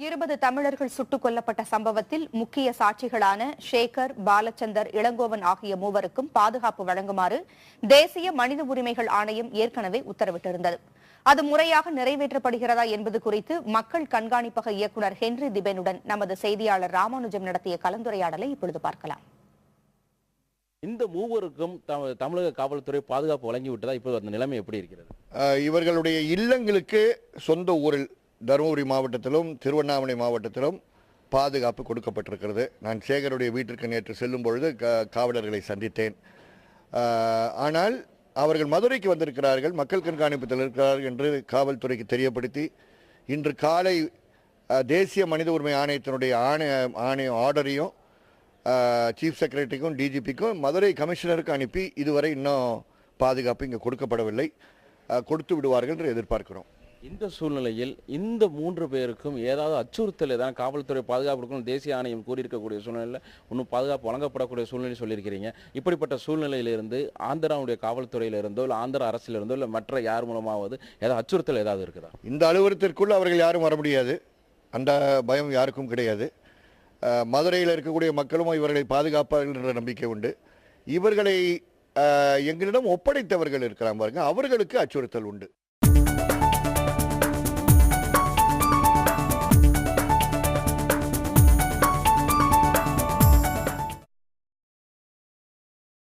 20 தமிழர்கள் சுட்டுக் கொல்லப்பட்ட சம்பவத்தில் முக்கிய சாட்சிகளான ஷேகர், பாலச்சந்தர், இளங்கோவன் ஆகிய மூவருக்கும் பாதுகாப்பு வழங்குமாறு தேசிய மனித உரிமைகள் ஆணையம் ஏற்கனவே உத்தரவிட்டிருந்தது. அது முறையாக நிறைவேற்றப்படுகிறதா என்பது குறித்து மக்கள் கண்காணிப்பக இயக்குநர் ஹென்றி திபெனுடன் நமது செய்தியாளர் ராமானுஜம் நடத்திய கலந்துரையாடலை இப்பொழுது பார்க்கலாம். இந்த மூவருக்கும் தமிழக காவல்துறை பாதுகாப்பு வழங்கிவிட்டதா? இப்போது அந்த நிலைமை எப்படி இருக்கிறது? இவர்களுடைய இல்லங்களுக்கு சொந்த ஊரில் தருமபுரி மாவட்டத்திலும் திருவண்ணாமலை மாவட்டத்திலும் பாதுகாப்பு கொடுக்கப்பட்டிருக்கிறது. நான் சேகருடைய வீட்டிற்கு நேற்று செல்லும் பொழுது காவலர்களை சந்தித்தேன். ஆனால் அவர்கள் மதுரைக்கு வந்திருக்கிறார்கள், மக்கள் கண்காணிப்பத்தில் இருக்கிறார்கள் என்று காவல்துறைக்கு தெரியப்படுத்தி இன்று காலை தேசிய மனித உரிமை ஆணையத்தினுடைய ஆணைய ஆர்டரையும் சீஃப் செக்ரட்டரிக்கும் டிஜிபிக்கும் மதுரை கமிஷனருக்கு அனுப்பி இதுவரை இன்னும் பாதுகாப்பு இங்கே கொடுக்கப்படவில்லை. கொடுத்து விடுவார்கள் என்று எதிர்பார்க்கிறோம். இந்த சூழ்நிலையில் இந்த 3 பேருக்கும் ஏதாவது அச்சுறுத்தல் ஏதாவது காவல்துறை பாதுகாப்பு கொடுக்கணும் தேசிய ஆணையம் கூறியிருக்கக்கூடிய சூழ்நிலையில் இன்னும் பாதுகாப்பு வழங்கப்படக்கூடிய சூழ்நிலை சொல்லியிருக்கிறீங்க. இப்படிப்பட்ட சூழ்நிலையிலிருந்து ஆந்திராவுடைய காவல்துறையிலிருந்தோ இல்லை ஆந்திர அரசிலிருந்தோ இல்லை மற்ற யார் மூலமாவது ஏதாவது அச்சுறுத்தல் ஏதாவது இருக்குதா? இந்த அலுவலகத்திற்குள் அவர்கள் யாரும் வர முடியாது, அந்த பயம் யாருக்கும் கிடையாது. மதுரையில் இருக்கக்கூடிய மக்களும் இவர்களை பாதுகாப்பார்கள் என்ற நம்பிக்கை உண்டு. இவர்களை எங்களிடம் ஒப்படைத்தவர்கள் இருக்கிறாங்க பாருங்க, அவர்களுக்கு அச்சுறுத்தல் உண்டு.